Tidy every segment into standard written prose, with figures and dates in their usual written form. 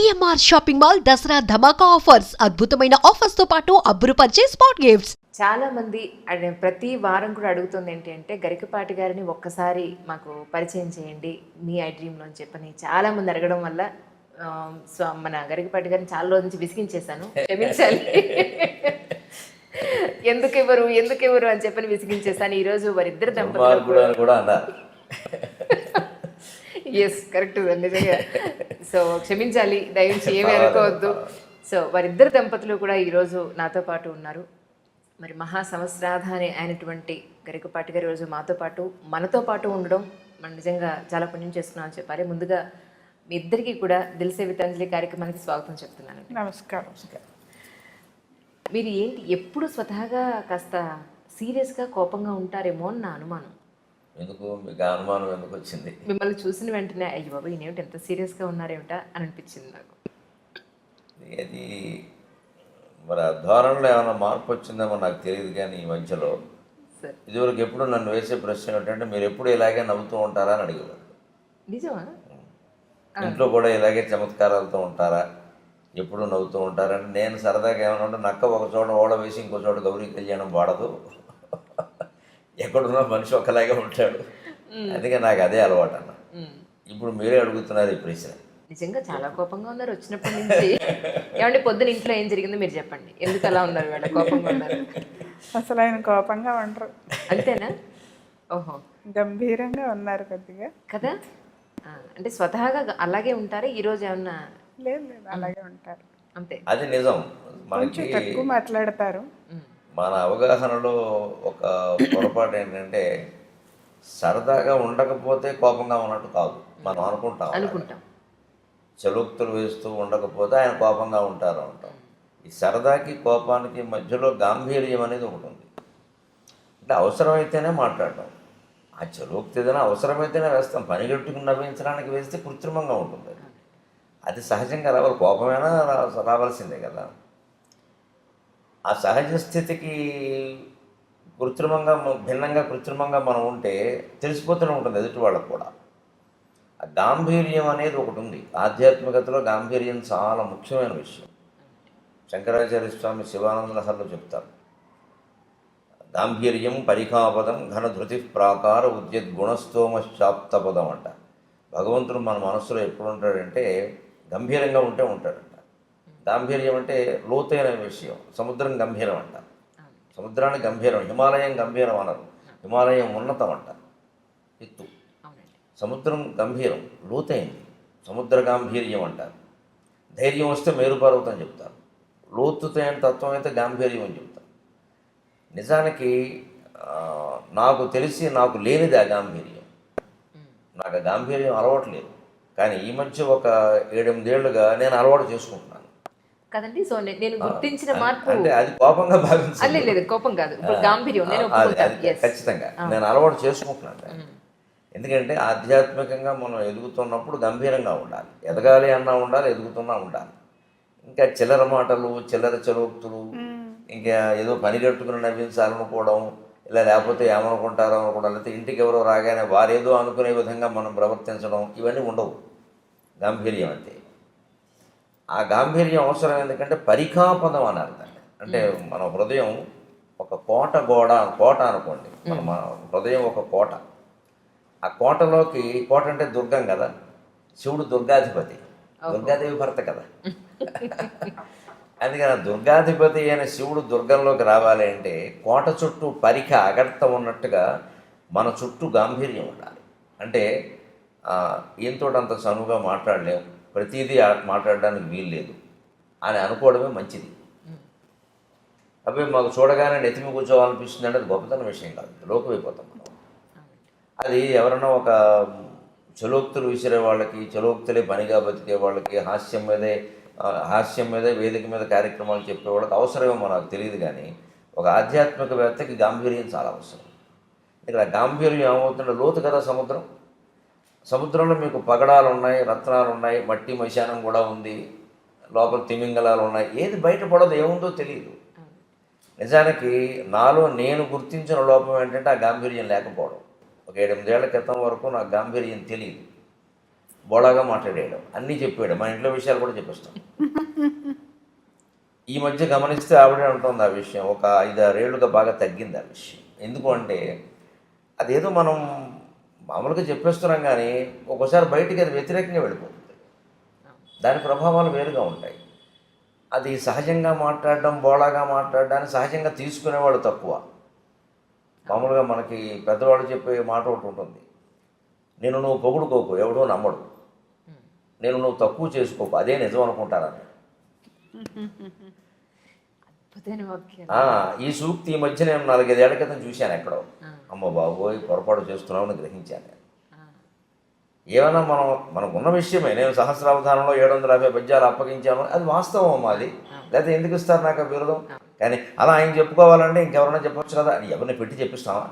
CMR shopping mall Dasara ధమాకా offers అద్భుతమైన offers తో పాటు అబ్బురుపరిచే స్పాట్ గిఫ్ట్స్. చాలా మంది ప్రతి వారం కూడా అడుగుతుంది ఏంటి అంటే గరికపాటి గారిని ఒక్కసారి మాకు పరిచయం చేయండి మీ ఐ డ్రీమ్లో అని చెప్పని చాలా మంది అడగడం వల్ల సో మన గరికపాటి గారిని చాలా రోజు నుంచి విసిగించేశాను, క్షమించాలి. ఎందుకు ఎవరు అని చెప్పని విసిగించేశాను. ఈరోజు వారిద్దరు దంపతులు కూడా అన్నారు. ఎస్ కరెక్ట్ నిజంగా. సో క్షమించాలి, దయచేసి ఏమీ అనుకోవద్దు. సో వారిద్దరు దంపతులు కూడా ఈరోజు నాతో పాటు ఉన్నారు. మరి మహా సంవత్సరాధాని అయినటువంటి గరికపాటి గారు ఈరోజు మనతో పాటు ఉండడం మనం నిజంగా చాలా పుణ్యం చేసుకున్నామని చెప్పాలి. ముందుగా మీ ఇద్దరికీ కూడా దిల్సే వితాంజలి కార్యక్రమానికి స్వాగతం చెప్తున్నాను. నమస్కారం. మీరు ఏంటి ఎప్పుడు స్వతహాగా కాస్త సీరియస్గా కోపంగా ఉంటారేమో అని నా అనుమానం. ఎందుకు మీకు అనుమానం ఎందుకు వచ్చింది? మిమ్మల్ని చూసిన వెంటనే అయ్యి బాబు ఈయనేమిటి ఎంత సీరియస్గా ఉన్నారేమిటా అని అనిపించింది నాకు. అది మరి ఆ ధోరణిలో ఏమైనా మార్పు వచ్చిందేమో నాకు తెలియదు. కానీ ఈ మధ్యలో ఇదివరకు ఎప్పుడు నన్ను వేసే ప్రశ్న ఏంటంటే మీరు ఎప్పుడు ఇలాగే నవ్వుతూ ఉంటారా అని అడిగేవారు. నిజమా? ఇంట్లో కూడా ఇలాగే చమత్కారాలతో ఉంటారా, ఎప్పుడు నవ్వుతూ ఉంటారని నేను సరదాగా ఏమైనా ఉంటే నక్క ఒక చోట ఓడ వేసి ఇంకో చోట గౌరీ కళ్యాణం వాడదు, ఎక్కడున్నా మనిషి ఒకలాగే ఉంటాడు, అందుకే నాకు అదే అలవాటు అన్న. ఇప్పుడు మీరే అడుగుతున్నారు ఈ ప్రశ్న. నిజంగా చాలా కోపంగా ఉన్నారు వచ్చినప్పటి నుంచి. ఏమంటే పొద్దున ఇంట్లో ఏం జరిగిందో మీరు చెప్పండి, ఎందుకు అలా ఉన్నారు వేళ కోపంగా ఉన్నారు? అసలు ఆయన కోపంగా ఉండరు. అంతేనా? ఓహో, గంభీరంగా ఉన్నారు కొద్దిగా కదా. అంటే స్వతహాగా అలాగే ఉంటారా? ఈరోజు ఏమన్నా? లేదు అలాగే ఉంటారు అంతే. అది నిజం. కొంచెం తక్కువ మాట్లాడతారు. మన అవగాహనలో ఒక పొరపాటు ఏంటంటే సరదాగా ఉండకపోతే కోపంగా ఉన్నట్టు కాదు మనం అనుకుంటాం. చలోక్తులు వేస్తూ ఉండకపోతే ఆయన కోపంగా ఉంటారు అంటాం. ఈ సరదాకి కోపానికి మధ్యలో గాంభీర్యం అనేది ఒకటి ఉంది. అంటే అవసరమైతేనే మాట్లాడటం. ఆ చలోక్తి ఏదైనా అవసరమైతేనే వేస్తాం, పనిగట్టుకుని నవ్వించడానికి వేస్తే కృత్రిమంగా ఉంటుంది. అది సహజంగా రావాలి, కోపమైనా రావాల్సిందే కదా. ఆ సహజ స్థితికి కృత్రిమంగా మనం ఉంటే తెలిసిపోతూనే ఉంటుంది ఎదుటి వాళ్ళకు కూడా. ఆ గాంభీర్యం అనేది ఒకటి ఉంది. ఆధ్యాత్మికతలో గాంభీర్యం చాలా ముఖ్యమైన విషయం. శంకరాచార్య స్వామి శివానంద లహరిలో చెప్తారు, గాంభీర్యం పరిఖాపదం ఘనధృతి ప్రాకార ఉద్యద్గుణస్తోమశ్చాప్తపదం అంట. భగవంతుడు మన మనస్సులో ఎప్పుడు ఉంటాడంటే గంభీరంగా ఉంటాడంట. గాంభీర్యం అంటే లోతైన విషయం. సముద్రం గంభీరం అంట, సముద్రాన్ని గంభీరం. హిమాలయం గంభీరం అనరు, హిమాలయం ఉన్నతం అంట, ఎత్తు. సముద్రం గంభీరం, లోతైంది, సముద్ర గాంభీర్యం అంటారు. ధైర్యం వస్తే మేరుపర్వతం చెప్తారు. లోతుతైన తత్వం అయితే గాంభీర్యం అని చెప్తారు. నిజానికి నాకు తెలిసి నాకు లేనిది ఆ గాంభీర్యం. నాకు ఆ గాంభీర్యం అలవాటు లేదు. కానీ ఈ మధ్య ఒక 7-8 ఏళ్ళుగా నేను అలవాటు చేసుకుంటున్నాను కదండి. సో నేను గుర్తించిన మార్పు అంటే అది కోపంగా భావించాలి. లేదు కోపం కాదు, గాంభీర్యం. ఖచ్చితంగా నేను అలవాటు చేసుకుంటున్నాను. ఎందుకంటే ఆధ్యాత్మికంగా మనం ఎదుగుతున్నప్పుడు గంభీరంగా ఉండాలి. ఎదగాలి అన్నా ఉండాలి, ఎదుగుతున్నా ఉండాలి. ఇంకా చిల్లర మాటలు, చిల్లర చలోక్తులు, ఇంకా ఏదో పని కట్టుకుని నవ్వించాలనుకోవడం, ఇలా లేకపోతే ఏమనుకుంటారో అనుకోవడం, లేకపోతే ఇంటికి ఎవరో రాగానే వారేదో అనుకునే విధంగా మనం ప్రవర్తించడం, ఇవన్నీ ఉండవు. గాంభీర్యం అంటే ఆ గాంభీర్యం అవసరం. ఎందుకంటే పరిఖాపదం అన్నారు దాన్ని. అంటే మన హృదయం ఒక కోట అనుకోండి. మన హృదయం ఒక కోట. ఆ కోటలోకి, కోట అంటే దుర్గం కదా, శివుడు దుర్గాధిపతి, దుర్గాదేవి భర్త కదా. అందుకని దుర్గాధిపతి అయిన శివుడు దుర్గంలోకి రావాలి అంటే కోట చుట్టూ పరిఖ అగడత ఉన్నట్టుగా మన చుట్టూ గాంభీర్యం ఉండాలి. అంటే ఈయనతో అంత చనువుగా మాట్లాడలేము, ప్రతిదీ మాట్లాడడానికి వీలు లేదు అని అనుకోవడమే మంచిది. అవి మాకు చూడగానే నెత్తిమి కూర్చోవాలనిపిస్తుంది అంటే అది గొప్పతన విషయం కాదు, లోకమైపోతాం మనం. అది ఎవరైనా ఒక చలోక్తులు విసిరే వాళ్ళకి, చలోక్తులే పనిగా బతికే వాళ్ళకి, హాస్యం మీదే వేదిక మీద కార్యక్రమాలు చెప్పే వాళ్ళకి అవసరమేమో నాకు తెలియదు. కానీ ఒక ఆధ్యాత్మికవేత్తకి గాంభీర్యం చాలా అవసరం. ఇక్కడ గాంభీర్యం ఏమవుతుంటే లోతు కదా సముద్రం. సముద్రంలో మీకు పగడాలు ఉన్నాయి, రత్నాలు ఉన్నాయి, మట్టి మైశానం కూడా ఉంది, లోపల తిమింగలాలు ఉన్నాయి. ఏది బయటపడదు, ఏముందో తెలియదు. నిజానికి నాలో నేను గుర్తించిన లోపం ఏంటంటే ఆ గాంభీర్యం లేకపోవడం. ఒక 7-8 ఏళ్ల క్రితం వరకు నాకు గాంభీర్యం తెలియదు. బోళాగా మాట్లాడేయడం, అన్నీ చెప్పాడు, మన ఇంట్లో విషయాలు కూడా చెప్పేస్తాం. ఈ మధ్య గమనిస్తే ఆవిడే ఉంటుంది ఆ విషయం, ఒక 5-6 ఏళ్ళుగా బాగా తగ్గింది ఆ విషయం. ఎందుకు అంటే అదేదో మనం మామూలుగా చెప్పేస్తున్నాం కానీ ఒక్కోసారి బయటికి అది వ్యతిరేకంగా వెళ్ళిపోతుంది, దాని ప్రభావాలు వేరుగా ఉంటాయి. అది సహజంగా మాట్లాడడం, బోళాగా మాట్లాడడాన్ని సహజంగా తీసుకునేవాడు తక్కువ. మామూలుగా మనకి పెద్దవాళ్ళు చెప్పే మాట ఒకటి ఉంటుంది, నేను నువ్వు పొగుడుకోకు ఎవడో నమ్మడు, నేను నువ్వు తక్కువ చేసుకోకు అదే నిజం అనుకుంటారని. ఈ సూక్తి ఈ మధ్య నేను 4-5 ఏళ్ల క్రితం చూశాను ఎక్కడో. అమ్మ బాబోయ్ పొరపాటు చేస్తున్నామని గ్రహించాను నేను. ఏమైనా మనకున్న విషయమే, నేను సహస్రావధానంలో 750 పద్యాలు అప్పగించాను, అది వాస్తవం అమ్మా, అది లేకపోతే ఎందుకు ఇస్తారు నాకు ఆ బిరుదం? కానీ అలా ఆయన చెప్పుకోవాలంటే ఇంకెవరైనా చెప్పొచ్చు కదా, అని ఎవరిని పెట్టి చెప్పిస్తామా?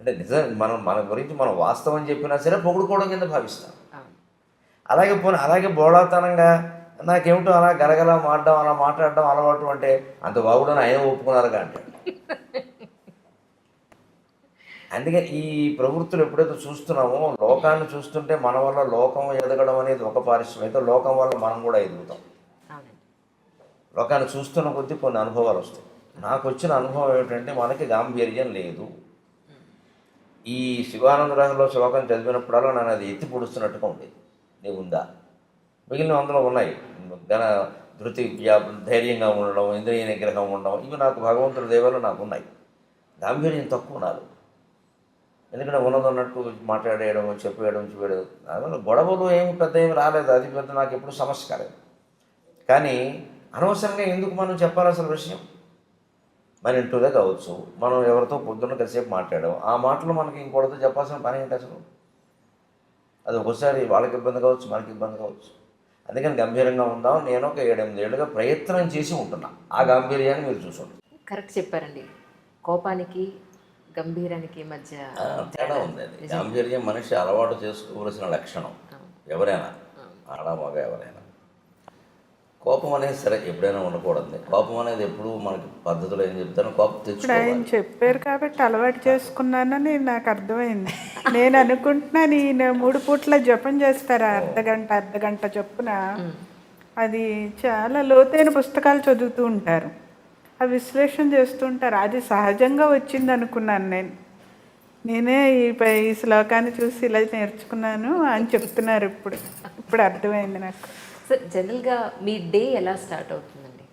అంటే నిజం మన గురించి మనం వాస్తవం చెప్పినా సరే పొగుడుకోవడం కింద భావిస్తాం. అలాగే బోళాతనంగా నాకేమిటో అలా గలగలా మాడడం, అలా మాట్లాడడం అలవాటు అంటే అంత బాగుడని ఆయన ఒప్పుకున్నారుగా అంటే. అందుకే ఈ ప్రవృత్తులు ఎప్పుడైతే చూస్తున్నామో, లోకాన్ని చూస్తుంటే మన వల్ల లోకం ఎదగడం అనేది ఒక పారిశ్రమ అయితే, లోకం వల్ల మనం కూడా ఎదుగుతాం. లోకాన్ని చూస్తున్న కొద్దీ కొన్ని అనుభవాలు వస్తాయి. నాకు వచ్చిన అనుభవం ఏమిటంటే మనకి గాంభీర్యం లేదు. ఈ శివానందరాజులో శ్లోకం చదివినప్పుడల్లా నన్ను అది ఎత్తి పొడుస్తున్నట్టుగా ఉండేది. నీవు ఉందా? మిగిలిన అందులో ఉన్నాయి, ధృతి, ధైర్యంగా ఉండడం, ఇంద్రియ నిగ్రహం ఉండడం, ఇవి నాకు భగవంతుడి దేవాలు నాకు ఉన్నాయి. గాంభీర్యం తక్కువ నాకు, ఎందుకంటే ఉన్నదన్నట్టు మాట్లాడేయడం, చెప్పేయడం. అందువల్ల గొడవలు ఏమి పెద్ద ఏమి రాలేదు, అది పెద్ద నాకు ఎప్పుడు సమస్య కాలేదు. కానీ అనవసరంగా ఎందుకు మనం చెప్పాలి అసలు విషయం? మన ఇంట్లోదే కావచ్చు, మనం ఎవరితో పొద్దున్న కాసేపు మాట్లాడాం, ఆ మాటలు మనకి ఇంకోటితో చెప్పాల్సిన పని ఏంటి అసలు? అది ఒకసారి వాళ్ళకి ఇబ్బంది కావచ్చు, మనకి ఇబ్బంది కావచ్చు. అందుకని గంభీరంగా ఉందాం. నేను ఒక 7-8 ఏళ్ళుగా ప్రయత్నం చేసి ఉంటున్నా, ఆ గాంభీర్యాన్ని మీరు చూసుకోండి. కరెక్ట్ చెప్పారండి. కోపానికి గంభీరానికి మధ్య తేడా ఉంది. అది గాంభీర్యం మనిషి అలవాటు చేసుకోవలసిన లక్షణం, ఎవరైనా ఆడ మగ ఎవరైనా. కోపం అనేది సరే ఎప్పుడైనా ఉండకూడదు. కోపం అనేది ఎప్పుడు మనకి పద్ధతిలో ఏం చెప్తాను, కోపం తెచ్చుకోవాలి. ఆయన చెప్పారు కాబట్టి అలవాటు చేసుకున్నానని నాకు అర్థమైంది. నేను అనుకుంటున్నాను ఈయన 3 పూట్ల జపం చేస్తారా, అర్ధగంట చొప్పున. అది చాలా లోతైన పుస్తకాలు చదువుతూ ఉంటారు, ఆ విశ్లేషణ చేస్తుంటారు. అది సహజంగా వచ్చింది అనుకున్నాను నేనే ఈ శ్లోకాన్ని చూసి ఇలా నేర్చుకున్నాను అని చెప్తున్నారు. ఇప్పుడు అర్థమైంది నాకు. సార్, జనరల్గా మీ డే ఎలా స్టార్ట్ అవుతుందండి?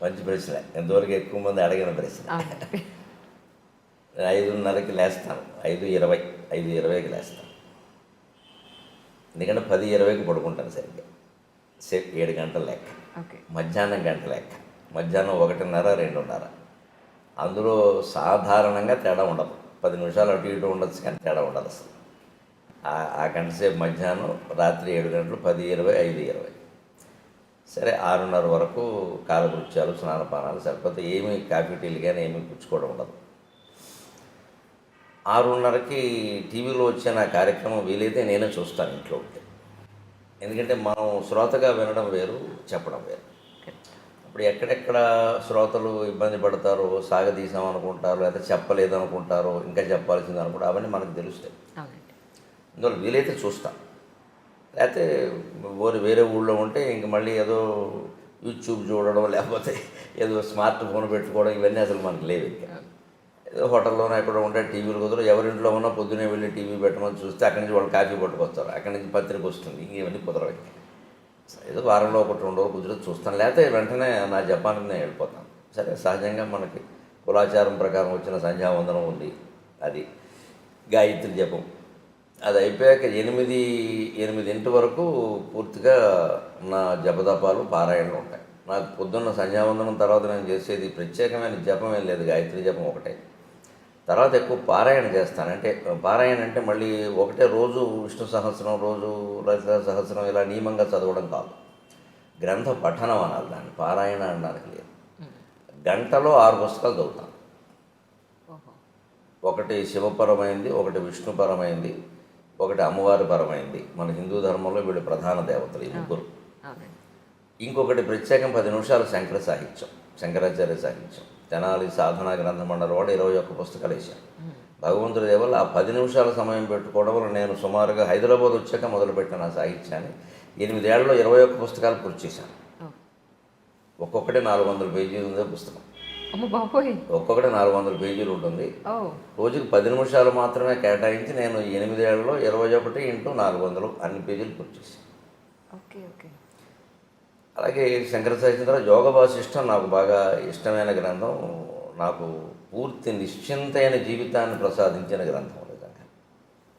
మంచి ప్రశ్న, ఎంతవరకు ఎక్కువ మంది అడిగిన ప్రశ్న. 5:30కి లేస్తాను, 5:20కి లేస్తాను. ఎందుకంటే 10:20కి పడుకుంటాను సరిగ్గా. 7 గంటల లెక్క, మధ్యాహ్నం గంట లెక్క, మధ్యాహ్నం 1:30, 2:30. అందులో సాధారణంగా తేడా ఉండదు, 10 నిమిషాలు అటు ఇటు ఉండొచ్చు కానీ తేడా ఉండదు అసలు. ఆ గంట సేపు మధ్యాహ్నం, రాత్రి 7 గంటలు, 10:20, 5:20. సరే 6:30 వరకు కాలకృత్యాలు, స్నానపానాలు సరిపోతే ఏమీ కాఫీ టీలు కానీ ఏమీ పుచ్చుకోవడం ఉండదు. 6:30కి టీవీలో వచ్చే నా కార్యక్రమం వీలైతే నేనే చూస్తాను ఇంట్లో ఉంటే. ఎందుకంటే మనం శ్రోతగా వినడం వేరు, చెప్పడం వేరు. ఇప్పుడు ఎక్కడెక్కడ శ్రోతలు ఇబ్బంది పడతారో, సాగదీసాం అనుకుంటారు, లేకపోతే చెప్పలేదు అనుకుంటారో, ఇంకా చెప్పాల్సింది అనుకుంటారు, అవన్నీ మనకు తెలుస్తాయి. అందువల్ల వీలైతే చూస్తాం. లేకపోతే వేరే ఊళ్ళో ఉంటే ఇంక మళ్ళీ ఏదో యూట్యూబ్ చూడడం, లేకపోతే ఏదో స్మార్ట్ ఫోన్ పెట్టుకోవడం, ఇవన్నీ అసలు మనకు లేవు. ఇంకా ఏదో హోటల్లోనే ఎక్కడ ఉంటే టీవీలు కుదరదు. ఎవరింట్లో ఉన్నా పొద్దునే వెళ్ళి టీవీ పెట్టమని చూస్తే అక్కడి నుంచి వాళ్ళు కాఫీ పట్టుకొస్తారు, అక్కడి నుంచి పత్రిక వస్తుంది, ఇవన్నీ కుదరవు. ఏదో వారంలో 1-2 రోజులు కుదిరితే చూస్తాను, లేకపోతే వెంటనే నా జపానికి నేను వెళ్ళిపోతాను. సరే, సహజంగా మనకి కులాచారం ప్రకారం వచ్చిన సంధ్యావందనం ఉంది, అది గాయత్రి జపం. అది అయిపోయాక 8 వరకు పూర్తిగా నా జపదపాలు, పారాయణలు ఉంటాయి. నాకు పొద్దున్న సంధ్యావందనం తర్వాత నేను చేసేది ప్రత్యేకమైన జపం ఏం లేదు, గాయత్రి జపం ఒకటే. తర్వాత ఎక్కువ పారాయణ చేస్తాను. అంటే పారాయణ అంటే మళ్ళీ ఒకటే రోజు విష్ణు సహస్రం, రోజు లలిత సహస్రం ఇలా నియమంగా చదవడం కాదు, గ్రంథ పఠనం అనాలి దాన్ని, పారాయణ అనడానికి లేదు. గంటలో 6 పుస్తకాలు చదువుతాను. ఒకటి శివపరమైంది, ఒకటి విష్ణుపరమైంది, ఒకటి అమ్మవారి పరమైంది. మన హిందూ ధర్మంలో వీళ్ళు ప్రధాన దేవతలు ఈ 3. ఇంకొకటి ప్రత్యేకం 10 నిమిషాలు శంకర సాహిత్యం, శంకరాచార్య సాహిత్యం. తెనాలి సాధనా గ్రంథ మండలి వాడు 21 పుస్తకాలు వేశాను. భగవంతుడి దయ వల్ల ఆ 10 నిమిషాల సమయం పెట్టుకోవడం వల్ల నేను సుమారుగా హైదరాబాద్ వచ్చాక మొదలుపెట్టిన నా సాహిత్యాన్ని 8 ఏళ్లలో 21 పుస్తకాలు పూర్తి చేశాను. ఒక్కొక్కటి 400 పేజీలు ఉంది పుస్తకం. అమ్మ బాబోయ్. ఒక్కొక్కటి 400 పేజీలు ఉంటుంది. రోజుకి 10 నిమిషాలు మాత్రమే కేటాయించి నేను 8 ఏళ్లలో 21 × 400 అన్ని పేజీలు పూర్తి చేశాను. Okay okay. అలాగే శంకర సాహిత్యం యోగ వాసిష్టం నాకు బాగా ఇష్టమైన గ్రంథం. నాకు పూర్తి నిశ్చింతైన జీవితాన్ని ప్రసాదించిన గ్రంథం నిజంగా.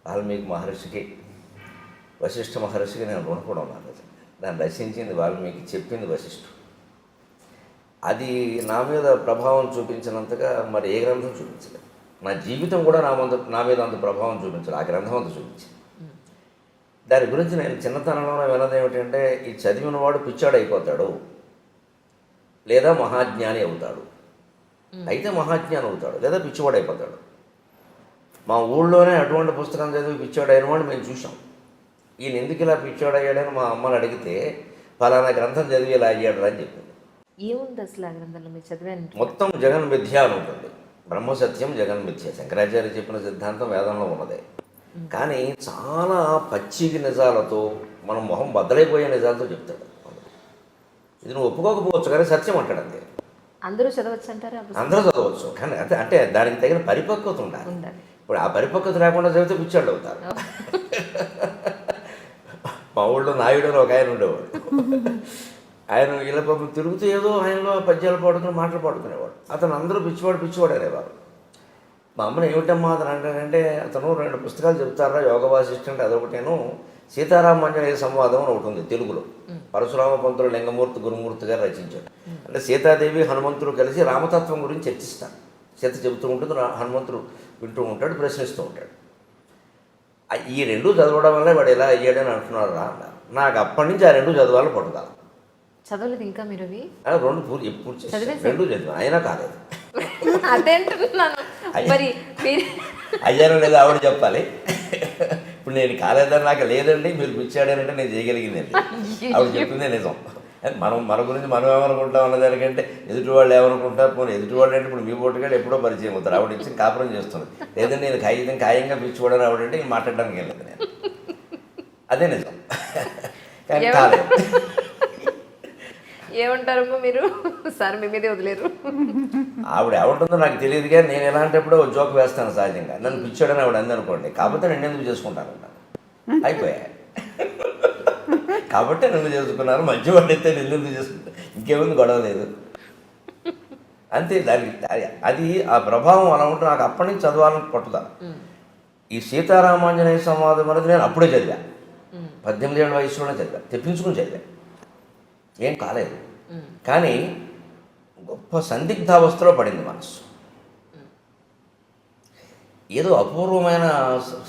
వాల్మీకి మహర్షికి, వశిష్ఠ మహర్షికి నేను రుణపడి ఉన్నాను నిజంగా. దాన్ని రచించింది వాల్మీకి, చెప్పింది వశిష్ఠుడు. అది నా మీద ప్రభావం చూపించినంతగా మరి ఏ గ్రంథం చూపించలేదు. నా జీవితం కూడా నా మీద అంత ప్రభావం చూపించలేదు, ఆ గ్రంథం అంత చూపించింది. దాని గురించి నేను చిన్నతనంలో విన్నది ఏమిటంటే, ఈ చదివిన వాడు పిచ్చాడు అయిపోతాడు, లేదా మహాజ్ఞాని అవుతాడు. అయితే మహాజ్ఞాని అవుతాడు, లేదా పిచ్చివాడు అయిపోతాడు. మా ఊళ్ళోనే అటువంటి పుస్తకం చదివి పిచ్చాడు అయిన వాడు మేము చూసాం. ఈయన ఎందుకు ఇలా పిచ్చాడు అయ్యాడని మా అమ్మని అడిగితే, ఫలానా గ్రంథం చదివి ఇలా అయ్యాడు అని చెప్పింది. ఏముంది అసలు ఆ గ్రంథంలో మీరు చదివాను? మొత్తం జగన్ మిథ్య అని ఉంటుంది. బ్రహ్మసత్యం జగన్ మిథ్య. శంకరాచార్య చెప్పిన సిద్ధాంతం వేదంలో ఉన్నదే. కానీ చాలా పచ్చికి నిజాలతో, మనం మొహం బద్దలైపోయే నిజాలతో చెప్తాడు. ఇది నువ్వు ఒప్పుకోకపోవచ్చు, కానీ సత్యం అంటాడు అంతే. అందరూ చదవచ్చు అంటారా? అందరూ చదవచ్చు, కానీ అంటే దానికి తగిన పరిపక్వత ఉండాలి. ఇప్పుడు ఆ పరిపక్వత లేకుండా చదివితే పిచ్చాళ్ళు అవుతారు. మా ఊళ్ళో నాయుడు అని ఒక ఆయన ఉండేవాడు. ఆయన ఇలా పాపం తిరుగుతూ ఏదో ఆయనలో పద్యాలు పాడుకుని మాటలు పాడుకునేవాడు. అతను అందరూ పిచ్చివాడు అనేవారు. మా అమ్మని ఏమిటమ్మా అతను అంటానంటే, అతను 2 పుస్తకాలు చెప్తారా యోగ వాసిష్ఠం అంటే, అదొకటేను సీతారామాంజనేయ సంవాదం అని ఒకటి ఉంది తెలుగులో. పరశురామ పంతులు లింగమూర్తి గురుమూర్తి గారు రచించాడు. అంటే సీతాదేవి హనుమంతుడు కలిసి రామతత్వం గురించి చర్చిస్తారు. సీత చెబుతూ ఉంటుంది, హనుమంతుడు వింటూ ఉంటాడు, ప్రశ్నిస్తూ ఉంటాడు. ఈ 2 చదవడం వల్ల వాడు ఎలా అయ్యాడని అంటున్నాడు రా అన్నారు. నాకు అప్పటి నుంచి ఆ 2 చదవాలని పట్టుదల. చదవలేదు ఇంకా మీరు అవి? 2 పూర్తి చేసి 2 చదివాను, అయినా కాలేదు. అదేంటున్నాను మరి. అయ్యానో లేదా ఆవిడ చెప్పాలి. ఇప్పుడు నేను కాలేదని నాకు లేదండి, మీరు పిచ్చాడనంటే నేను చేయగలిగిందండి. ఆవిడ చెప్పిందే నిజం. మన గురించి మనం ఏమనుకుంటాం అన్నదానికంటే ఎదుటి వాళ్ళు ఏమనుకుంటారు. పోనీ ఎదుటి వాళ్ళు అంటే ఇప్పుడు మీ పోటుగాడు ఎప్పుడో పరిచయం అవుతారు. ఆవిడ ఇచ్చి కాపురం చేస్తుంది. లేదంటే నేను ఖాయంగా పిచ్చిపోవడం ఆవిడంటే నేను మాట్లాడడానికి వెళ్ళలేదు నేను. అదే నిజం. కానీ కాలేదు. ఏమంటారమ్మా మీరు? సార్ మీ మీదే వదిలేరు. ఆవిడ ఏమంటుందో నాకు తెలియదు, కానీ నేను ఎలాంటప్పుడు జోక్ వేస్తాను సహజంగా. నన్ను పిచ్చాడని ఆవిడ అందనుకోండి, కాకపోతే నేను ఎందుకు చేసుకుంటాను అయిపోయా. కాబట్టి నన్ను చేసుకున్నారు, మంచివాడు అయితే నేను ఎందుకు చేసుకుంటాను, ఇంకేముంది, గొడవ లేదు అంతే. దానికి అది ఆ ప్రభావం అలా ఉంటే నాకు అప్పటి నుంచి చదవాలని పట్టుదల. ఈ సీతారామాంజనేయ సంవాదం అనేది నేను అప్పుడే చదివా. 18 ఏళ్ళ వయసులోనే చదివా, తెప్పించుకుని చదివా. ఏం కాలేదు, కానీ గొప్ప సందిగ్ధావస్థలో పడింది మనసు. ఏదో అపూర్వమైన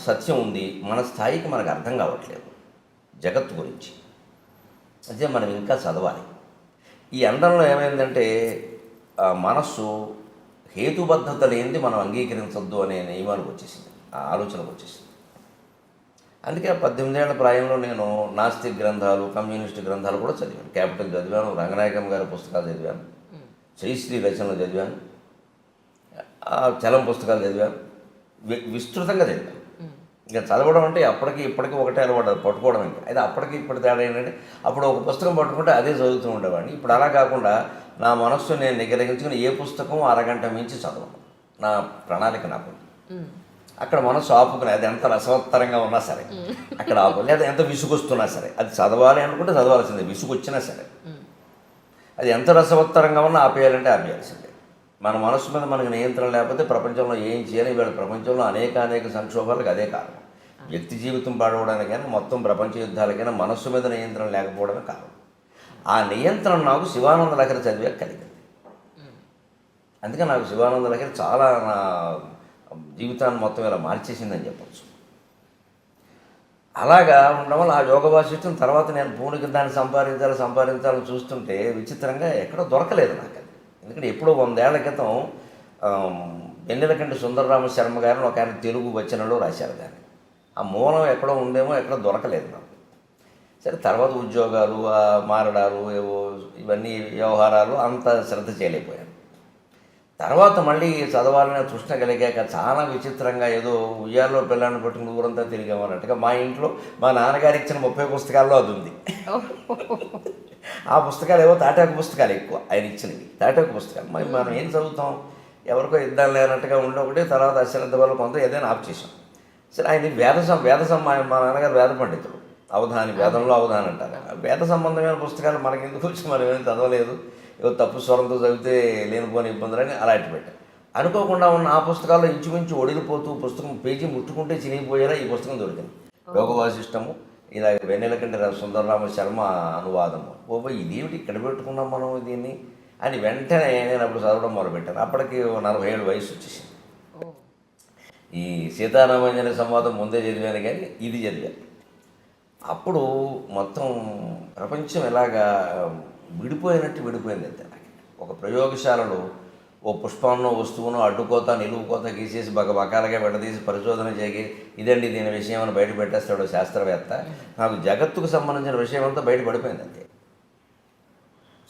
సత్యం ఉంది, మన స్థాయికి మనకు అర్థం కావట్లేదు జగత్తు గురించి. అదే మనం ఇంకా చదవాలి. ఈ అండంలో ఏమైందంటే, మనస్సు హేతుబద్ధత లేనిది మనం అంగీకరించొద్దు అనే నియమానికి వచ్చేసింది, ఆ ఆలోచనకు వచ్చేసింది. అందుకే 18 ఏళ్ల ప్రాయంలో నేను నాస్తిక్ గ్రంథాలు, కమ్యూనిస్ట్ గ్రంథాలు కూడా చదివాను. క్యాపిటల్ చదివాను, రంగనాయకమ్మ గారి పుస్తకాలు చదివాను, శ్రీశ్రీ రచనలు చదివాను, చలం పుస్తకాలు చదివాను, విస్తృతంగా చదివాను. ఇంకా చదవడం అంటే అప్పటికి ఇప్పటికీ ఒకటే అలవాటు, పట్టుకోవడం. ఇంకా అయితే అప్పటికి ఇప్పటి తేడా ఏంటంటే, అప్పుడు ఒక పుస్తకం పట్టుకుంటే అదే చదువుతూ ఉండేవాడిని. ఇప్పుడు అలా కాకుండా నా మనస్సు నేను నిగ్రహించుకుని ఏ పుస్తకం అరగంట మించి చదవను. నా ప్రణాళిక నాకు అక్కడ మనసు ఆపుకుని, అది ఎంత రసవత్తరంగా ఉన్నా సరే అక్కడ ఆపు, లేదా ఎంత విసుగొస్తున్నా సరే అది చదవాలి అనుకుంటే చదవాల్సిందే, విసుగు వచ్చినా సరే. అది ఎంత రసవత్తరంగా ఉన్నా ఆపేయాలంటే ఆపేయాల్సిందే. మన మనసు మీద మనకు నియంత్రణ లేకపోతే ప్రపంచంలో ఏం చేయాలి? వీళ్ళ ప్రపంచంలో అనేక సంక్షోభాలకు అదే కారణం. వ్యక్తి జీవితం పాడవడానికైనా, మొత్తం ప్రపంచ యుద్ధాలకైనా మనస్సు మీద నియంత్రణ లేకపోవడమే కారణం. ఆ నియంత్రణ నాకు శివానంద లహరి చదివే కలిగింది. అందుకే నాకు శివానంద లహరి చాలా నా జీవితాన్ని మొత్తం ఇలా మార్చేసిందని చెప్పచ్చు. అలాగా ఉండడం వల్ల ఆ యోగ వాసిష్టం తర్వాత నేను పూర్ణకి దాన్ని సంపాదించాలని చూస్తుంటే విచిత్రంగా ఎక్కడో దొరకలేదు నాకు అది. ఎందుకంటే ఎప్పుడో 100 ఏళ్ల క్రితం వెన్నెలకంటి సుందరరామ శర్మ గారిని ఒక ఆయన తెలుగు వచనంలో రాశారు దాన్ని. ఆ మూలం ఎక్కడో ఉందేమో, ఎక్కడో దొరకలేదు నాకు. సరే, తర్వాత ఉద్యోగాలు, మారడాలు, ఏవో ఇవన్నీ వ్యవహారాలు అంత శ్రద్ధ చేయలేకపోయాను. తర్వాత మళ్ళీ చదవాలనే తృష్ణ కలిగాక చాలా విచిత్రంగా ఏదో ఉయ్యాల్లో పిల్లాన్ని పట్టుకుని ఊరంతా తిరిగామన్నట్టుగా మా ఇంట్లో మా నాన్నగారు ఇచ్చిన 30 పుస్తకాల్లో అది ఉంది. ఆ పుస్తకాలు ఏవో తాటాకు పుస్తకాలు ఎక్కువ ఆయన ఇచ్చినవి, తాటాకు పుస్తకాలు. మరి మనం ఏం చదువుతాం, ఎవరికో ఇద్దాం లేనట్టుగా ఉండి ఒకటి, తర్వాత అశ్రద్ధ వల్ల కొంత ఏదైనా ఆఫ్ చేసాం. సరే ఆయన వేద మా నాన్నగారు వేద పండితుడు, అవధాని, వేదంలో అవధాని అంటారు. వేద సంబంధమైన పుస్తకాలు మనకి ఎందుకు వచ్చి మనం ఏం చదవలేదు, ఏదో తప్పు స్వరంతో చదివితే లేనిపోని ఇబ్బందులని అలాంటి పెట్టారు. అనుకోకుండా ఉన్న ఆ పుస్తకాల్లో ఇంచుమించు ఒడిలిపోతూ పుస్తకం పేజీ ముట్టుకుంటే చినిగిపోయేలా ఈ పుస్తకం దొరికింది. యోగ వాసిష్టము, ఇలా వెన్నెలకంటి సుందరరామ శర్మ అనువాదము. ఇదేమిటి ఇక్కడ పెట్టుకున్నాం మనం దీన్ని అని వెంటనే నేను అప్పుడు చదవడం మొదలుపెట్టాను. అప్పటికి 47 వయసు వచ్చేసింది. ఈ సీతారామాంజనేయ సంవాదం ముందే చదివాను, కానీ ఇది చదివాను. అప్పుడు మొత్తం ప్రపంచం ఎలాగా విడిపోయింది అంతే. నాకు ఒక ప్రయోగశాలలో ఓ పుష్పంలో వస్తువును అడ్డుకోత నిలువుకోత గీసేసి బకాలుగా విడదీసి పరిశోధన చేసి ఇదండి దీని విషయం అని బయట పెట్టేస్తాడు శాస్త్రవేత్త. నాకు జగత్తుకు సంబంధించిన విషయం అంతా బయట పడిపోయింది అంతే.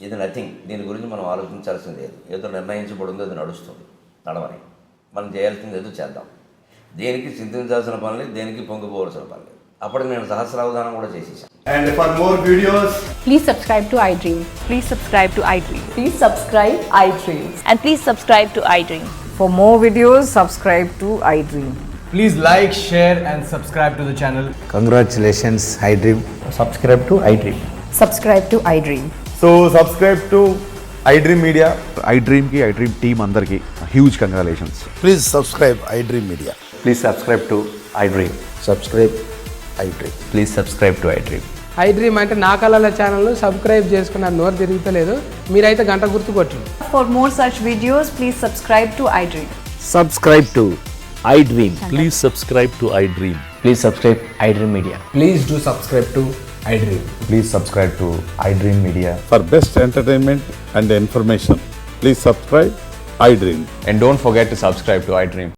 ఇది నథింగ్. దీని గురించి మనం ఆలోచించాల్సింది లేదు. ఏదో నిర్ణయించబడిందో అది నడుస్తుంది, నడవని. మనం చేయాల్సింది ఏదో చేద్దాం. దేనికి చింతించాల్సిన పనులు, దేనికి పొంగిపోవాల్సిన పనులు. అప్పటికి నేను సహస్రావధానం కూడా చేసేసాను. And for more videos, Please subscribe to iDream. Please subscribe to iDream. Please subscribe iDream. And please subscribe to iDream. For more videos, subscribe to iDream. please like, share and subscribe to the channel. Congratulations, iDream. Subscribe to iDream. Subscribe to iDream. So subscribe to iDream Media. iDream team andarki huge congratulations. Please subscribe iDream Media. Please subscribe to iDream. Subscribe iDream. Please subscribe to iDream. iDream అంటే నా కళల ఛానల్ను subscribe చేసుకున్న నోరు తిరుగుతలేదు, మీరైతే గంట గుర్తు కొట్టండి. For more such videos, please subscribe to iDream. Subscribe to iDream. Please subscribe to iDream. Please subscribe iDream Media. Please do subscribe to iDream. Please subscribe to iDream Media. For best entertainment and information, please subscribe iDream. And don't forget to subscribe to iDream.